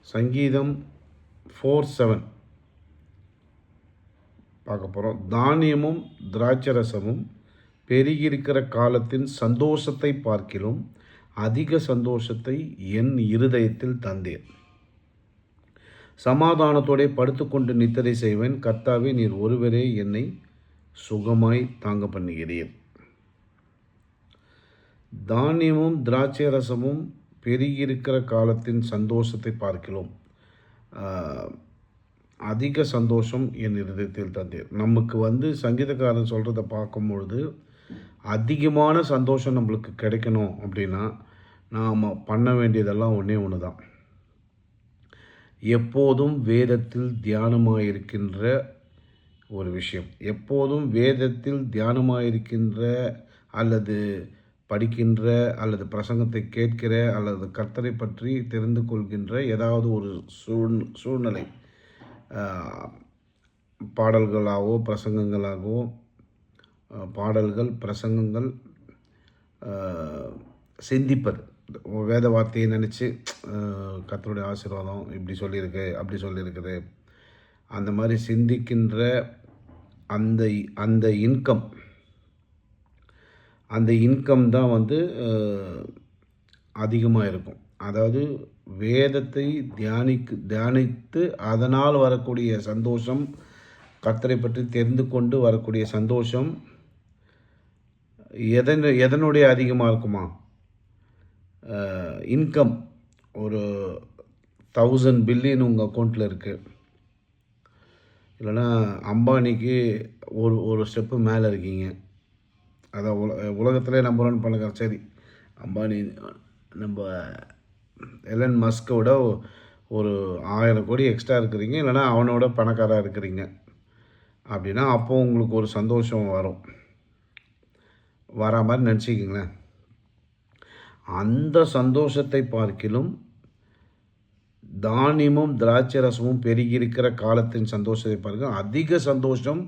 சங்கீதம் 4:7 பார்க்க போகிறோம். தானியமும் திராட்சரசமும் பெருகியிருக்கிற காலத்தின் சந்தோஷத்தை பார்க்கிலும் அதிக சந்தோஷத்தை என் இருதயத்தில் தந்தேன். சமாதானத்தோடே படுத்துக்கொண்டு நித்திரை செய்வேன். கர்த்தாவே, நீர் ஒருவரே என்னை சுகமாய் தாங்க பண்ணுகிறீர். தானியமும் திராட்சரசமும் பெருகியிருக்கிற காலத்தின் சந்தோஷத்தை பார்க்கிறோம், அதிக சந்தோஷம் என் இருதயத்தில் தந்தேன். நமக்கு சங்கீதக்காரன் சொல்கிறத பார்க்கும்பொழுது அதிகமான சந்தோஷம் நம்மளுக்கு கிடைக்கணும் அப்படின்னா நாம் பண்ண வேண்டியதெல்லாம் ஒன்று தான். எப்போதும் வேதத்தில் தியானமாயிருக்கின்ற ஒரு விஷயம், எப்போதும் வேதத்தில் தியானமாயிருக்கின்ற அல்லது படிக்கின்ற அல்லது பிரசங்கத்தை கேட்கிற அல்லது கர்த்தரை பற்றி தெரிந்து கொள்கின்ற ஏதாவது ஒரு சூழ்நிலை, பாடல்களாகவோ பிரசங்கங்களாகவோ, பாடல்கள் பிரசங்கங்கள், சிந்திப்பது, வேத வார்த்தையை நினச்சி கர்த்தருடைய ஆசீர்வாதம் இப்படி சொல்லியிருக்கு அப்படி சொல்லியிருக்குது, அந்த மாதிரி சிந்திக்கின்ற அந்த இன்கம் தான் அதிகமாக இருக்கும். அதாவது வேதத்தை தியானித்து அதனால் வரக்கூடிய சந்தோஷம், கர்த்தரை பற்றி தெரிந்து கொண்டு வரக்கூடிய சந்தோஷம் எதனுடைய அதிகமாக இருக்குமா? இன்கம் ஒரு 1000 பில்லியன் உங்கள் அக்கௌண்ட்டில் இருக்குது, இல்லைன்னா அம்பானிக்கு ஒரு ஸ்டெப்பு மேலே இருக்கீங்க. அதான் உலகத்திலே நம்பர் 1 பணக்காரர். சரி, அம்பானி நம்ம எலன் மஸ்கோட ஒரு 1000 கோடி எக்ஸ்ட்ரா இருக்கிறீங்க, இல்லைனா அவனோட பணக்காராக இருக்கிறீங்க அப்படின்னா அப்போது உங்களுக்கு ஒரு சந்தோஷம் வரா மாதிரி நினச்சிக்கிங்களேன். அந்த சந்தோஷத்தை பார்க்கிலும் தானியமும் திராட்சரசமும் பெருகியிருக்கிற காலத்தின் சந்தோஷத்தை பார்க்க அதிக சந்தோஷம்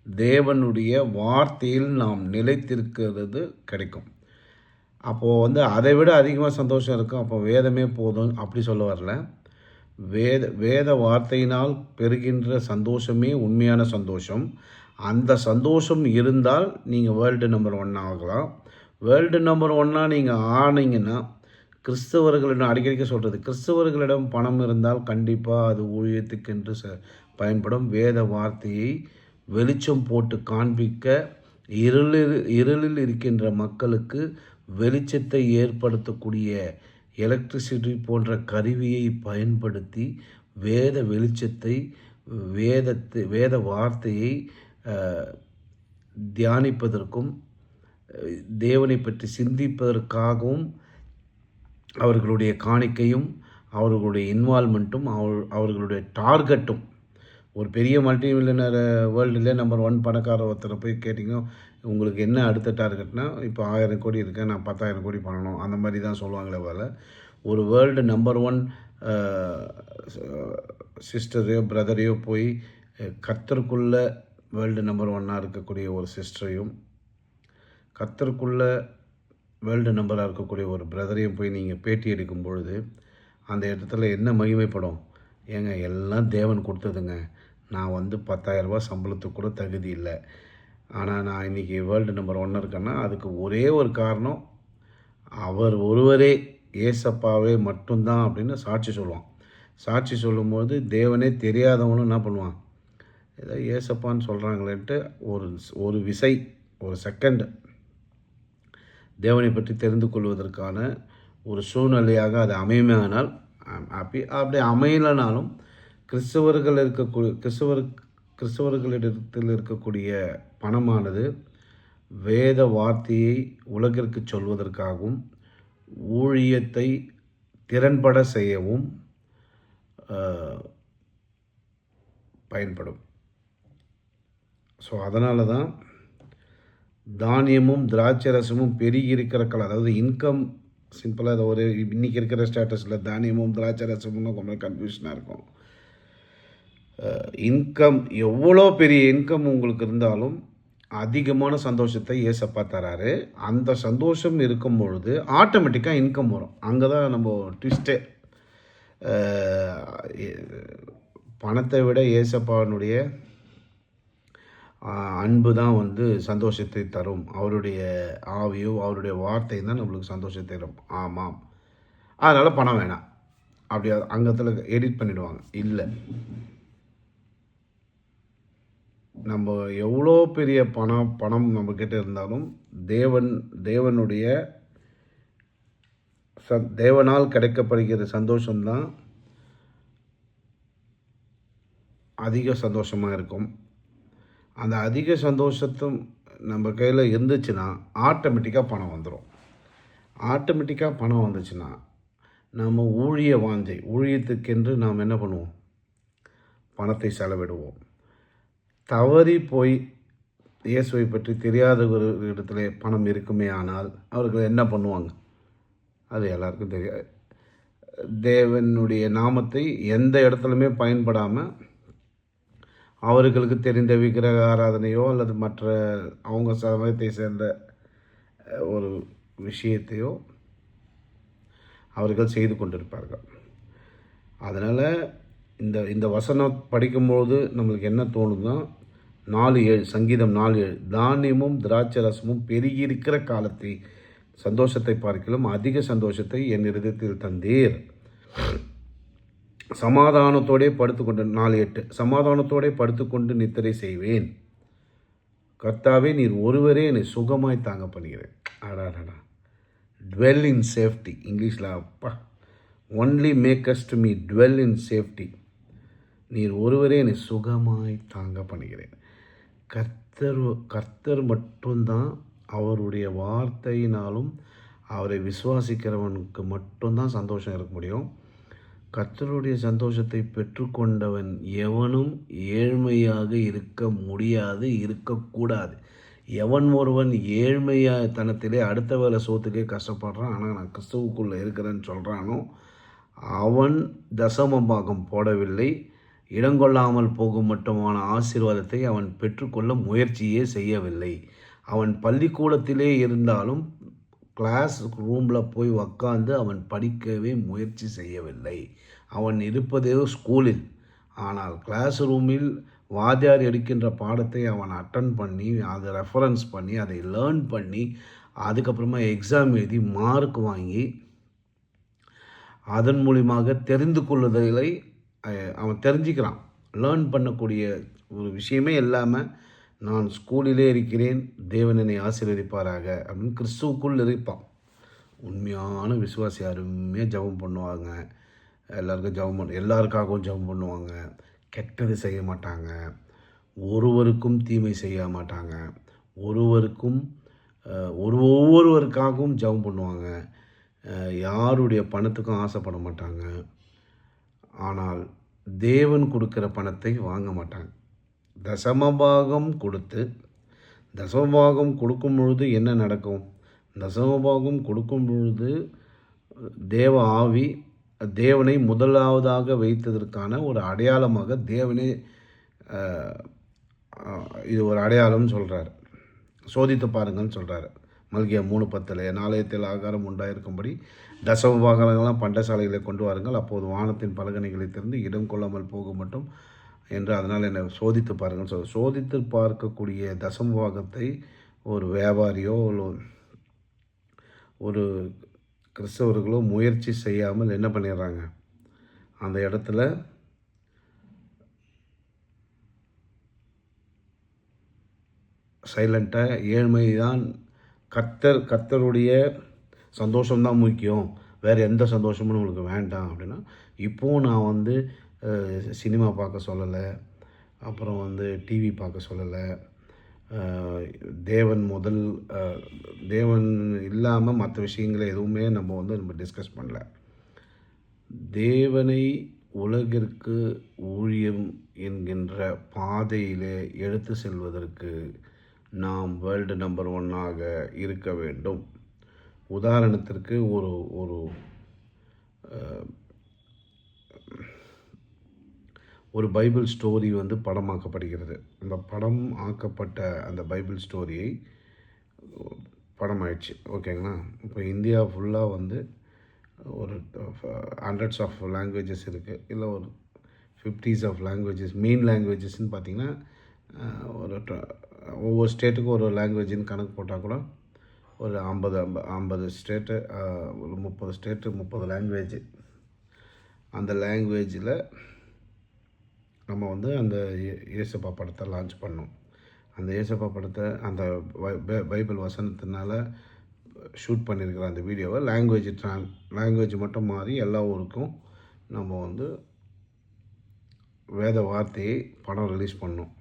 தேவனுடைய வார்த்தையில் நாம் நிலைத்திருக்கிறது கிடைக்கும். அப்போது அதை விட அதிகமாக சந்தோஷம் இருக்கும். அப்போ வேதமே போதும் அப்படி சொல்ல வரல. வேத வார்த்தையினால் பெறுகின்ற சந்தோஷமே உண்மையான சந்தோஷம். அந்த சந்தோஷம் இருந்தால் நீங்கள் வேர்ல்டு நம்பர் 1 ஆகலாம். வேர்ல்டு நம்பர் 1 நீங்கள் ஆனீங்கன்னா, கிறிஸ்தவர்களிடம் அடிக்கடி சொல்கிறது, கிறிஸ்தவர்களிடம் பணம் இருந்தால் கண்டிப்பாக அது ஊழியத்துக்கென்று பயன்படும். வேத வார்த்தையை வெளிச்சம் போட்டு காண்பிக்க, இருளில் இருக்கின்ற மக்களுக்கு வெளிச்சத்தை ஏற்படுத்தக்கூடிய எலக்ட்ரிசிட்டி போன்ற கருவியை பயன்படுத்தி வேத வெளிச்சத்தை, வேத வார்த்தையை தியானிப்பதற்கும் தேவனை பற்றி சிந்திப்பதற்காகவும் அவர்களுடைய காணிக்கையும் அவர்களுடைய இன்வால்மெண்ட்டும் அவர்களுடைய டார்கெட்டும். ஒரு பெரிய மல்டி மில்லியனர் வேர்ல்டில் நம்பர் 1 பணக்கார ஒருத்தரை போய் கேட்டிங்க, உங்களுக்கு என்ன அடுத்த டார்கெட்னா, இப்போ 1000 கோடி இருக்கேன், நான் 10,000 கோடி பண்ணணும், அந்த மாதிரி தான் சொல்லுவாங்களே போல. ஒரு வேர்ல்டு நம்பர் 1 சிஸ்டரையோ பிரதரையோ போய் கர்த்தருக்குள்ள வேர்ல்டு நம்பர் 1 இருக்கக்கூடிய ஒரு சிஸ்டரையும் கர்த்தருக்குள்ள வேர்ல்டு நம்பராக இருக்கக்கூடிய ஒரு பிரதரையும் போய் நீங்கள் பேட்டி எடுக்கும் பொழுது அந்த இடத்துல என்ன மகிமைப்படும்? ஏங்க, எல்லாம் தேவன் கொடுத்ததுங்க. நான் 10,000 ரூபா சம்பளத்துக்கு கூட தகுதி இல்லை, ஆனால் நான் இன்றைக்கி வேர்ல்டு நம்பர் 1 இருக்கேன்னா அதுக்கு ஒரே ஒரு காரணம், அவர் ஒருவரே ஏசப்பாவே மட்டும்தான் அப்படின்னு சாட்சி சொல்லுவான். சாட்சி சொல்லும்போது தேவனே தெரியாதவனும் என்ன பண்ணுவான், ஏதோ ஏசப்பான்னு சொல்கிறாங்களேன்ட்டு ஒரு விசை, ஒரு செகண்ட் தேவனை பற்றி தெரிந்து கொள்வதற்கான ஒரு சூழ்நிலையாக அது அமையுமானால், அப்படி அமையலனாலும் கிறிஸ்தவர்களிடத்தில் இருக்கக்கூடிய பணமானது வேத வார்த்தையை உலகிற்கு சொல்வதற்காகவும் ஊழியத்தை திறன்பட செய்யவும் பயன்படும். ஸோ அதனால தான் தானியமும் திராட்சரசமும் பெருகியிருக்கிற காலம், அதாவது இன்கம் சிம்பிளாக அதை ஒரு இன்றைக்கி இருக்கிற ஸ்டேட்டஸில் தானியமும் திராட்சரசமும் கொஞ்சம் கன்ஃபியூஷனாக இருக்கும். இன்கம் எவ்வளோ பெரிய இன்கம் உங்களுக்கு இருந்தாலும் அதிகமான சந்தோஷத்தை ஏசப்பா தராரு. அந்த சந்தோஷம் இருக்கும் பொழுது ஆட்டோமேட்டிக்காக இன்கம் வரும். அங்கே தான் நம்ம ட்விஸ்ட்டே. பணத்தை விட ஏசப்பாவினுடைய அன்பு தான் வந்து சந்தோஷத்தை தரும். அவருடைய ஆவியோ அவருடைய வார்த்தை தான் நம்மளுக்கு சந்தோஷத்தை தரும். ஆமாம், அதனால் பணம் வேணாம் அப்படி அங்கத்தில் எடிட் பண்ணிவிடுவாங்க. இல்லை, நம்ம எவ்வளோ பெரிய பணம் நம்மக்கிட்ட இருந்தாலும் தேவனுடைய தேவனால் கிடைக்கப்படுகிற சந்தோஷம்தான் அதிக சந்தோஷமாக இருக்கும். அந்த அதிக சந்தோஷத்தும் நம்ம கையில் இருந்துச்சுன்னா ஆட்டோமேட்டிக்காக பணம் வந்துடும். ஆட்டோமேட்டிக்காக பணம் வந்துச்சுன்னா நம்ம ஊழியத்துக்கென்று நாம் என்ன பண்ணுவோம்? பணத்தை செலவிடுவோம். தவறி போய் இயேசுவை பற்றி தெரியாத ஒரு இடத்துல பணம் இருக்குமே ஆனால் அவர்கள் என்ன பண்ணுவாங்க? அது எல்லாருக்கும் தெரியாது. தேவனுடைய நாமத்தை எந்த இடத்துலையுமே பயன்படாமல் அவர்களுக்கு தெரிந்த விக்கிரக ஆராதனையோ அல்லது மற்ற அவங்க சமயத்தை சேர்ந்த ஒரு விஷயத்தையோ அவர்கள் செய்து கொண்டிருப்பார்கள். அதனால் இந்த வசனம் படிக்கும்போது நம்மளுக்கு என்ன தோணுதுன்னா, 4:7 சங்கீதம் 4:7 தானியமும் திராட்சை ரசமும் பெருகியிருக்கிற காலத்தை சந்தோஷத்தை பார்க்கிலும் அதிக சந்தோஷத்தை என் இருதயத்தில் தந்தீர். சமாதானத்தோடே படுத்துக்கொண்டு 4:8 சமாதானத்தோடே படுத்துக்கொண்டு நித்திரை செய்வேன். கர்த்தாவே நீர் ஒருவரே என்னை சுகமாய் தாங்க பண்ணுகிறேன். அடாடா, டுவெல் இன் சேஃப்டி. இங்கிலீஷில் அப்பா, only make us to me dwell in safety. நீர் ஒருவரே என்னை சுகமாய் தாங்க பண்ணுகிறேன். கர்த்தர் மட்டும்தான், அவருடைய வார்த்தையினாலும் அவரை விசுவாசிக்கிறவனுக்கு மட்டும்தான் சந்தோஷம் இருக்க முடியும். கர்த்தருடைய சந்தோஷத்தை பெற்றுக்கொண்டவன் எவனும் ஏழ்மையாக இருக்க முடியாது, இருக்கக்கூடாது. எவன் ஒருவன் ஏழ்மைத்தனத்திலே அடுத்த வேலை சோத்துக்கே கஷ்டப்படுறான், ஆனால் நான் கிறிஸ்துவுக்குள்ளே இருக்கிறேன்னு சொல்கிறானோ அவன் தசமபாகம் போடவில்லை. இடங்கொள்ளாமல் போகும் மட்டுமான ஆசீர்வாதத்தை அவன் பெற்றுக்கொள்ள முயற்சியே செய்யவில்லை. அவன் பள்ளிக்கூடத்திலே இருந்தாலும் கிளாஸ் ரூமில் போய் உக்காந்து அவன் படிக்கவே முயற்சி செய்யவில்லை. அவன் இருப்பதே ஸ்கூலில், ஆனால் கிளாஸ் ரூமில் வாத்தியார் எடுக்கின்ற பாடத்தை அவன் அட்டன் பண்ணி அதை ரெஃபரன்ஸ் பண்ணி அதை லேர்ன் பண்ணி அதுக்கப்புறமா எக்ஸாம் எழுதி மார்க் வாங்கி அதன் மூலியமாக தெரிந்து கொள்ளுதலை அவன் தெரிஞ்சுக்கிறான். லேர்ன் பண்ணக்கூடிய ஒரு விஷயமே இல்லாமல் நான் ஸ்கூலிலே இருக்கிறேன், தேவன் என்னை ஆசீர்வதிப்பாராக அப்படின்னு கிறிஸ்துவுக்குள் இருப்பான். உண்மையான விசுவாசி அருமையாக ஜெபம் பண்ணுவாங்க. எல்லாருக்காகவும் ஜெபம் பண்ணுவாங்க. கெட்டது செய்ய மாட்டாங்க. ஒருவருக்கும் தீமை செய்ய மாட்டாங்க. ஒவ்வொருவருக்காகவும் ஜெபம் பண்ணுவாங்க. யாருடைய பணத்துக்கும் ஆசைப்பட மாட்டாங்க. ஆனால் தேவன் கொடுக்குற பணத்தை வாங்க மாட்டாங்க. தசமபாகம் கொடுக்கும் பொழுது என்ன நடக்கும்? தசமபாகம் கொடுக்கும் பொழுது தேவ ஆவி தேவனை முதலாவதாக வைத்ததற்கான ஒரு அடையாளமாக தேவனே இது ஒரு அடையாளம்னு சொல்கிறார். சோதித்து பாருங்கன்னு சொல்கிறார். மல்கியா 3:10 நாளையத்தில் ஆகாரம் உண்டாயிருக்கும்படி தசமபாகங்கள்லாம் பண்டசாலைகளை கொண்டு வாருங்கள், அப்போது வானத்தின் பலகணிகளை திறந்து இடம் கொள்ளாமல் போக மட்டும் என்று, அதனால் என்னை சோதித்து பாருங்கள் சோதித்து பார்க்கக்கூடிய தசமபாகத்தை ஒரு வியாபாரியோ ஒரு கிறிஸ்தவர்களோ முயற்சி செய்யாமல் என்ன பண்ணிடுறாங்க? அந்த இடத்துல சைலண்ட்டாக ஏழ்மை தான் கர்த்தருடைய சந்தோஷம்தான் முக்கியம், வேறு எந்த சந்தோஷமும் உங்களுக்கு வேண்டாம் அப்படின்னா, இப்போவும் நான் சினிமா பார்க்க சொல்லலை, அப்புறம் டிவி பார்க்க சொல்லலை. தேவன் இல்லாமல் மற்ற விஷயங்களை எதுவுமே நம்ம டிஸ்கஸ் பண்ணல. தேவனை உலகிற்கு ஊழியம் என்கின்ற பாதையிலே எடுத்து செல்வதற்கு நாம் வேர்ல்டு நம்பர் 1 இருக்க வேண்டும். உதாரணத்திற்கு ஒரு பைபிள் ஸ்டோரி படமாக்கப்படுகிறது. அந்த படம் ஆக்கப்பட்ட அந்த பைபிள் ஸ்டோரியை படம் ஆயிடுச்சு, ஓகேங்களா? இப்போ இந்தியா ஃபுல்லாக ஒரு ஹண்ட்ரட்ஸ் ஆஃப் லாங்குவேஜஸ் இருக்குது. இல்லை ஒரு 50s ஆஃப் லாங்குவேஜஸ். மெயின் லாங்குவேஜஸ்ன்னு பார்த்திங்கன்னா ஒரு ஒவ்வொரு ஸ்டேட்டுக்கும் ஒரு லாங்குவேஜ்னு கணக்கு போட்டால் கூட ஒரு 50 ஸ்டேட்டு, ஒரு 30 ஸ்டேட்டு, 30 லாங்குவேஜ். அந்த லாங்குவேஜில் நம்ம வந்து அந்த இயேசப்பா படத்தை லான்ச் பண்ணோம். அந்த இயேசப்பா படத்தை அந்த பைபிள் வசனத்தினால ஷூட் பண்ணியிருக்கிற அந்த வீடியோவை லாங்குவேஜ் மட்டும் மாறி எல்லா ஊருக்கும் நம்ம வந்து வேத வார்த்தையை படம் ரிலீஸ் பண்ணோம்.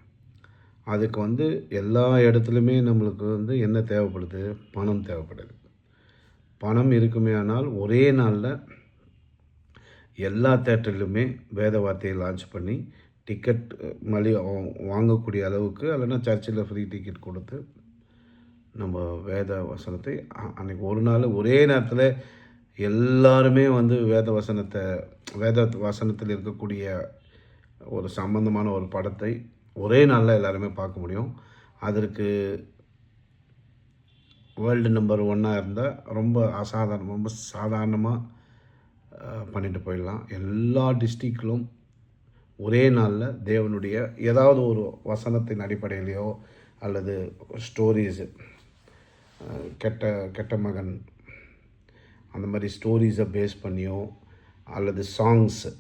அதுக்கு வந்து எல்லா இடத்துலையுமே நம்மளுக்கு வந்து என்ன தேவைப்படுது? பணம் தேவைப்படுது. பணம் இருக்குமே ஆனால் ஒரே நாளில் எல்லா தேட்டர்லையுமே வேத வார்த்தையை லான்ச் பண்ணி டிக்கெட் வாங்கக்கூடிய அளவுக்கு, இல்லைன்னா சர்ச்சில் ஃப்ரீ டிக்கெட் கொடுத்து நம்ம வேத வசனத்தை அன்றைக்கி ஒரு நாள் ஒரே நேரத்தில் எல்லாருமே வந்து வேத வசனத்தில் இருக்கக்கூடிய ஒரு சம்பந்தமான ஒரு படத்தை ஒரே நாளில் எல்லாருமே பார்க்க முடியும். அதற்கு வேர்ல்டு நம்பர் 1 இருந்தால் ரொம்ப சாதாரணமாக பண்ணிட்டு போயிடலாம். எல்லா டிஸ்ட்ரிக்ட்லும் ஒரே நாளில் தேவனுடைய ஏதாவது ஒரு வசனத்தின் அடிப்படையிலையோ அல்லது ஸ்டோரிஸு, கெட்ட மகன் அந்த மாதிரி ஸ்டோரிஸை பேஸ் பண்ணியோ அல்லது சாங்ஸு,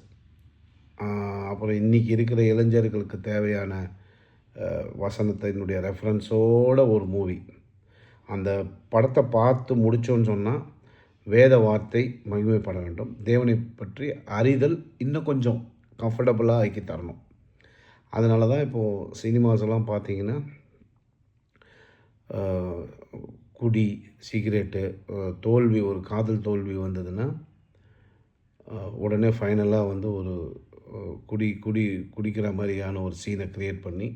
அப்புறம் இன்றைக்கி இருக்கிற இளைஞர்களுக்கு தேவையான வசனத்தினுடைய ரெஃபரன்ஸோடு ஒரு மூவி. அந்த படத்தை பார்த்து முடித்தோன்னு சொன்னால் வேத வார்த்தை மகிமைப்பட வேண்டும். தேவனை பற்றி அறிதல் இன்னும் கொஞ்சம் கம்ஃபர்டபுளாக ஆக்கி தரணும். அதனால தான் இப்போது சினிமாஸெல்லாம் பார்த்தீங்கன்னா குடி, சிகரெட்டு, ஒரு காதல் தோல்வி வந்ததுன்னா உடனே ஃபைனலாக வந்து ஒரு குடிக்கிற மாதிரியான ஒரு சீனை க்ரியேட் பண்ணி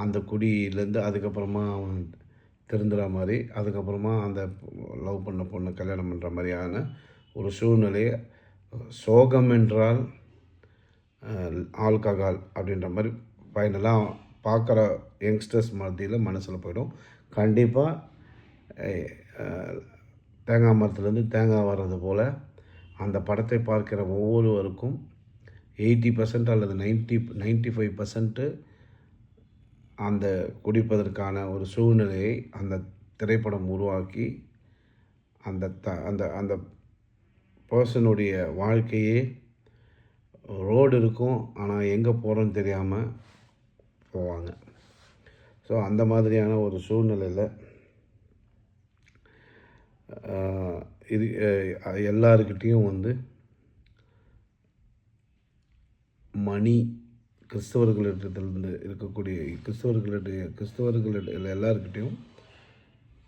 அந்த குடியிலேருந்து அதுக்கப்புறமா அவன் திருந்துற மாதிரி, அதுக்கப்புறமா அந்த லவ் பண்ண பொண்ணு கல்யாணம் பண்ணுற மாதிரியான ஒரு சூழ்நிலையை, சோகம் என்றால் ஆல்கஹால் அப்படின்ற மாதிரி ஃபைனலாக பார்க்குற யங்ஸ்டர்ஸ் மத்தியில் மனசில் போயிடும். கண்டிப்பாக தேங்காய் மரத்துலேருந்து தேங்காய் வர்றது போல் அந்த படத்தை பார்க்கிற ஒவ்வொருவருக்கும் 80% அல்லது 95% அந்த குடிப்பதற்கான ஒரு சூழ்நிலையை அந்த திரைப்படம் உருவாக்கி அந்த பர்சனுடைய வாழ்க்கையே ரோடு இருக்கும், ஆனால் எங்கே போகிறோன்னு தெரியாமல் போவாங்க. ஸோ அந்த மாதிரியான ஒரு சூழ்நிலையில் இது எல்லாருக்கிட்டேயும் வந்து மணி கிறிஸ்தவர்களிடத்திலிருந்து இருக்கக்கூடிய கிறிஸ்தவர்களில் எல்லாருக்கிட்டையும்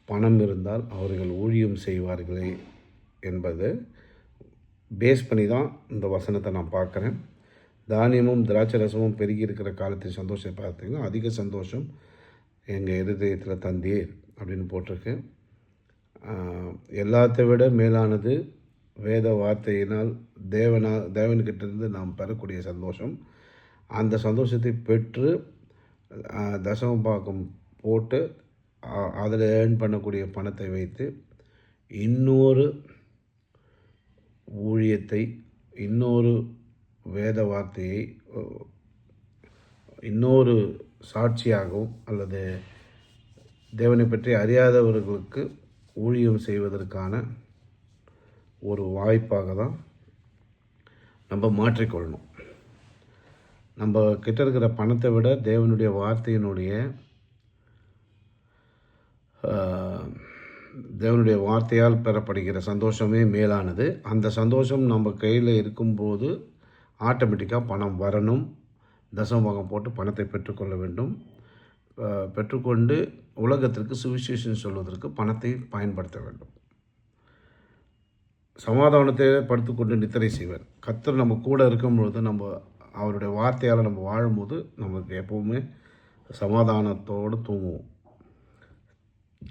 பணம் இருந்தால் அவர்கள் ஊழியம் செய்வார்களே என்பது பேஸ் பண்ணி தான் இந்த வசனத்தை நான் பார்க்குறேன். தானியமும் திராட்சை ரசமும் பெருகி இருக்கிற காலத்தின் சந்தோஷத்தை பார்த்தீங்கன்னா அதிக சந்தோஷம் எங்கள் இருதயத்தில் தந்தீர் அப்படின்னு போட்டிருக்கு. எல்லாத்தை விட மேலானது வேத வார்த்தையினால் தேவன்கிட்டேருந்து நாம் பெறக்கூடிய சந்தோஷம். அந்த சந்தோஷத்தை பெற்று தசம பாகம் போட்டு அதில் ஏர்ன் பண்ணக்கூடிய பணத்தை வைத்து இன்னொரு ஊழியத்தை, இன்னொரு வேத வார்த்தையை இன்னொரு சாட்சியாகவும் அல்லது தேவனை பற்றி அறியாதவர்களுக்கு ஊழியம் செய்வதற்கான ஒரு வாய்ப்பாக தான் நம்ம மாற்றிக்கொள்ளணும். நம்ம கிட்ட இருக்கிற பணத்தை விட தேவனுடைய வார்த்தையால் பெறப்படுகிற சந்தோஷமே மேலானது. அந்த சந்தோஷம் நம்ம கையில் இருக்கும்போது ஆட்டோமேட்டிக்காக பணம் வரணும். தசமபாகம் போட்டு பணத்தை பெற்றுக்கொள்ள வேண்டும். பெற்றுக்கொண்டு உலகத்திற்கு சுவிசேஷம் சொல்வதற்கு பணத்தை பயன்படுத்த வேண்டும். சமாதானத்தை படுத்துக்கொண்டு நித்திரை செய்வார். கர்த்தர் நம்ம கூட இருக்கும்பொழுது, நம்ம அவருடைய வார்த்தையால் நம்ம வாழும்போது நமக்கு எப்போவுமே சமாதானத்தோடு தூங்குவோம்.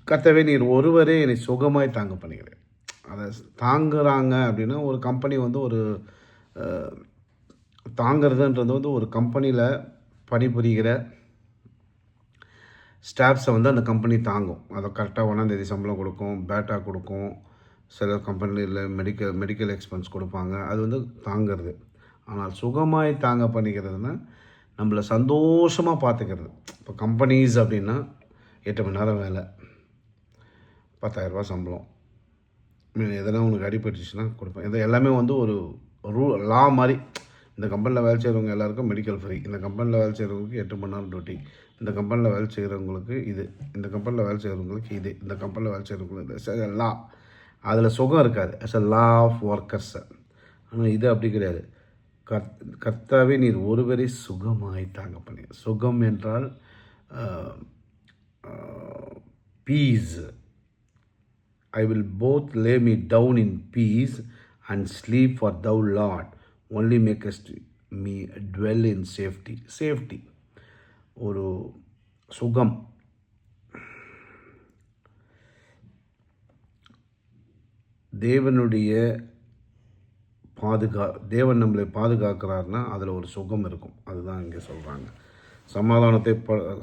கர்த்தாவே நீர் ஒருவரே என்னை சுகமாய் தாங்க பண்ணுகிறேன். அதை தாங்குறாங்க அப்படின்னா, ஒரு கம்பெனி வந்து ஒரு தாங்கிறதுன்றது வந்து ஒரு கம்பெனியில் பணிபுரிகிற ஸ்டாஃப்ஸை வந்து அந்த கம்பெனி தாங்கும். அதை கரெக்டாக 1ஆம் தேதி சம்பளம் கொடுக்கும், பேட்டா கொடுக்கும், சில கம்பெனியில் மெடிக்கல் எக்ஸ்பென்ஸ் கொடுப்பாங்க, அது வந்து தாங்கிறது. ஆனால் சுகமாய் தாங்க பண்ணிக்கிறதுனா நம்மளை சந்தோஷமாக பார்த்துக்கிறது. இப்போ கம்பெனிஸ் அப்படின்னா 8 மணி நேரம் வேலை, 10,000 சம்பளம், எதனா உனக்கு அடிபட்டுச்சுன்னா கொடுப்பேன். இது எல்லாமே வந்து ஒரு லா மாதிரி. இந்த கம்பெனியில் வேலை செய்கிறவங்க எல்லாருக்கும் மெடிக்கல் ஃப்ரீ, இந்த கம்பெனியில் வேலை செய்கிறவங்களுக்கு 8 மணி நேரம் டியூட்டி, இந்த கம்பெனியில் வேலை செய்கிறவங்களுக்கு இது, இந்த கம்பெனியில் வேலை செய்கிறவங்களுக்கு இது, இந்த கம்பெனியில் வேலை செய்கிறவங்களுக்கு லா. அதில் சுகம் இருக்காது, as a law of workers. ஆனால் இது அப்படி கிடையாது. கர்த்தாவே நீர் ஒருவரை சுகமாய் தாங்க பண்ணி. சுகம் என்றால் piece. I will both lay me down in peace and sleep, for thou Lord only makest me dwell in safety. Safety, ஒரு சுகம். தேவனுடைய தேவன் நம்மளை பாதுகாக்கிறார்னா அதில் ஒரு சுகம் இருக்கும். அதுதான் இங்கே சொல்கிறாங்க.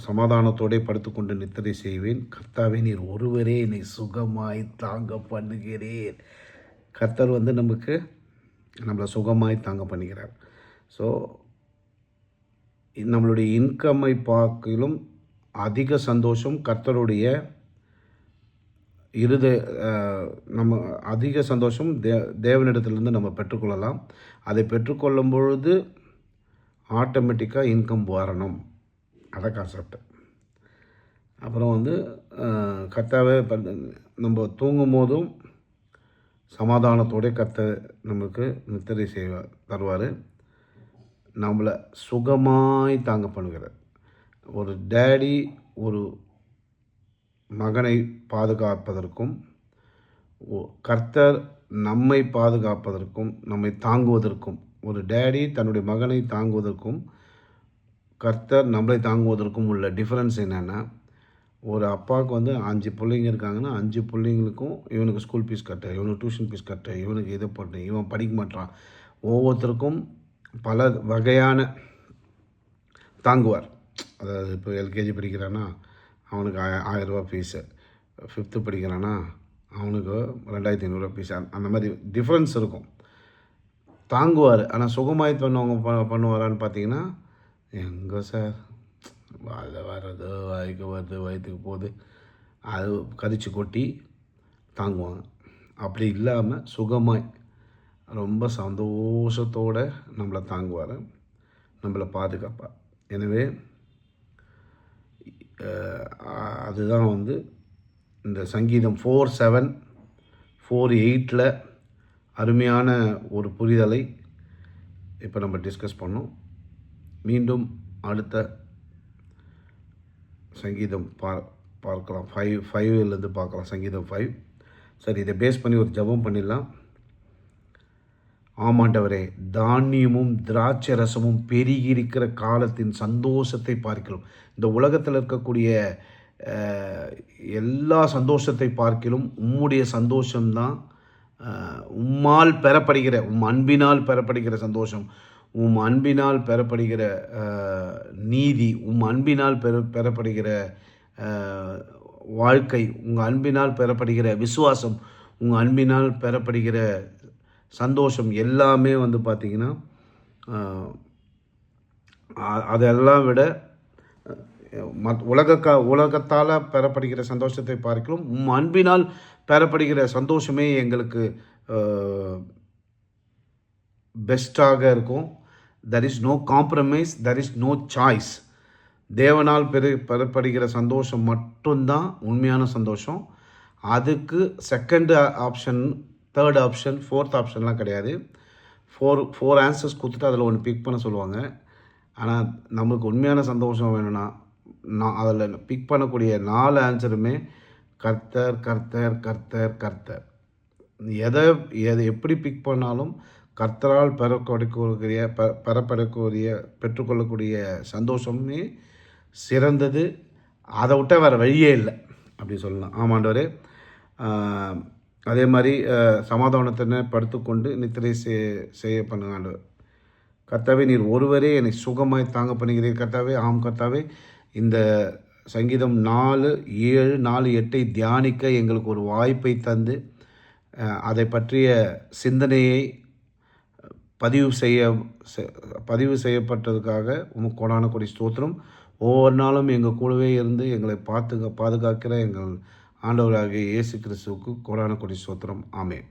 சமாதானத்தோടെ படுத்துக்கொண்டு நித்திரை செய்வேன், கர்த்தாவே நீர் ஒருவரே என்னை சுகமாய் தாங்க பண்ணுகிறேன். கர்த்தர் வந்து நம்மளை சுகமாய் தாங்க பண்ணுகிறார். ஸோ நம்மளுடைய இன்கம்மை பார்க்கிலும் அதிக சந்தோஷம் கர்த்தருடைய நம்ம அதிக சந்தோஷம் தேவனிடத்திலிருந்து நம்ம பெற்றுக்கொள்ளலாம். அதை பெற்றுக்கொள்ளும் பொழுது ஆட்டோமேட்டிக்காக இன்கம் வரணும். அதான் கான்செப்ட். அப்புறம் வந்து கர்த்தாவே நம்ம தூங்கும் போதும் சமாதானத்தோட கர்த்தர் நமக்கு நித்திரை தருவார். நம்மளை சுகமாய் தாங்க பண்ணுகிறார். ஒரு டேடி ஒரு மகனை பாதுகாப்பதற்கும், கர்த்தர் நம்மை பாதுகாப்பதற்கும், நம்மை தாங்குவதற்கும், ஒரு டேடி தன்னுடைய மகனை தாங்குவதற்கும் கர்த்தர் நம்மளை தாங்குவதற்கும் உள்ள டிஃப்ரென்ஸ் என்னென்னா, ஒரு அப்பாவுக்கு வந்து 5 பிள்ளைங்க இருக்காங்கன்னா 5 பிள்ளைங்களுக்கும் இவனுக்கு ஸ்கூல் ஃபீஸ் கட்ட, இவனுக்கு டியூஷன் ஃபீஸ் கட்ட, இவனுக்கு இதை போட்டு, இவன் படிக்க மாட்டான், ஒவ்வொருத்தருக்கும் பல வகையான தாங்குவார். அதாவது இப்போ எல்கேஜி படிக்கிறான்னா அவனுக்கு 1000 ரூபா ஃபீஸு, 5th படிக்கிறான்னா அவனுக்கு 2500 ஃபீஸ். அந்த மாதிரி டிஃப்ரென்ஸ் இருக்கும். தாங்குவார். ஆனால் சுகமாய் பண்ணுவாரான்னு பார்த்தீங்கன்னா, எங்கே சார் அதை வர்றது வாய்க்கு வருது, வயிற்றுக்கு போகுது, அது கரிச்சு கொட்டி தாங்குவாங்க. அப்படி இல்லாமல் சுகமாய் ரொம்ப சந்தோஷத்தோடு நம்மளை தாங்குவார், நம்மளை பாதுகாப்பார். எனவே அதுதான் வந்து இந்த சங்கீதம் 4:7 4:8 அருமையான ஒரு புரிதலை இப்போ நம்ம டிஸ்கஸ் பண்ணோம். மீண்டும் அடுத்த சங்கீதம் பார்க்கலாம். 5 பார்க்கலாம். சங்கீதம் 5. சரி, இதை பேஸ் பண்ணி ஒரு ஜெபம் பண்ணிடலாம். ஆமாண்டவரே, தானியமும் திராட்சை ரசமும் பெருகி இருக்கிற காலத்தின் சந்தோஷத்தை பார்க்கிறோம். இந்த உலகத்தில் இருக்கக்கூடிய எல்லா சந்தோஷத்தை பார்க்கிலும் உம்முடைய சந்தோஷம்தான், உம்மால் பெறப்படுகிற, அன்பினால் பெறப்படுகிற சந்தோஷம், அன்பினால் பெறப்படுகிற நீதி, அன்பினால் பெறப்படுகிற வாழ்க்கை, உங்கள் அன்பினால் பெறப்படுகிற விசுவாசம், உங்கள் அன்பினால் பெறப்படுகிற சந்தோஷம் எல்லாமே வந்து பார்த்திங்கன்னா அதெல்லாம் விட உலகத்தால் பெறப்படுகிற சந்தோஷத்தை பார்க்கலாம் அன்பினால் பெறப்படுகிற சந்தோஷமே எங்களுக்கு பெஸ்ட்டாக இருக்கும். There is no compromise, there is no choice. தேவனால் பெறப்படுகிற சந்தோஷம் மட்டும்தான் உண்மையான சந்தோஷம். அதுக்கு second option, third option, fourth ஆப்ஷன்லாம் கிடையாது. ஃபோர் ஆன்சர்ஸ் கொடுத்துட்டு அதில் ஒன்று பிக் பண்ண சொல்லுவாங்க. ஆனால் நம்மளுக்கு உண்மையான சந்தோஷம் வேணும்னா அதில் பிக் பண்ணக்கூடிய 4 ஆன்சருமே கர்த்தர் கர்த்தர் கர்த்தர் கர்த்தர். எதை எப்படி பிக் பண்ணாலும் கர்த்தரால் பெற்றுக்கொள்ளக்கூடிய சந்தோஷமே சிறந்தது. அதை விட்ட வேறு வழியே இல்லை அப்படி சொல்லலாம். ஆமாண்டவரே, அதே மாதிரி சமாதானத்தினை படுத்துக்கொண்டு நித்திரை செய்ய பண்ணுங்க. கர்த்தாவே, நீர் ஒருவரே என்னை சுகமாய் தாங்க பண்ணுகிறீர். கர்த்தாவே, ஆம் கர்த்தாவே, இந்த சங்கீதம் 4:7 4:8 தியானிக்க எங்களுக்கு ஒரு வாய்ப்பை தந்து அதை பற்றிய சிந்தனையை பதிவு செய்ய பதிவு செய்யப்பட்டதுக்காக உமக்கு கோடான கொடி ஸ்தோத்திரம். ஒவ்வொரு நாளும் எங்கள் கூடவே இருந்து எங்களை பாதுகாக்கிற எங்கள் ஆண்டவராகிய இயேசு கிறிஸ்துவுக்கு கோடான கொடி ஸ்தோத்திரம். ஆமென்.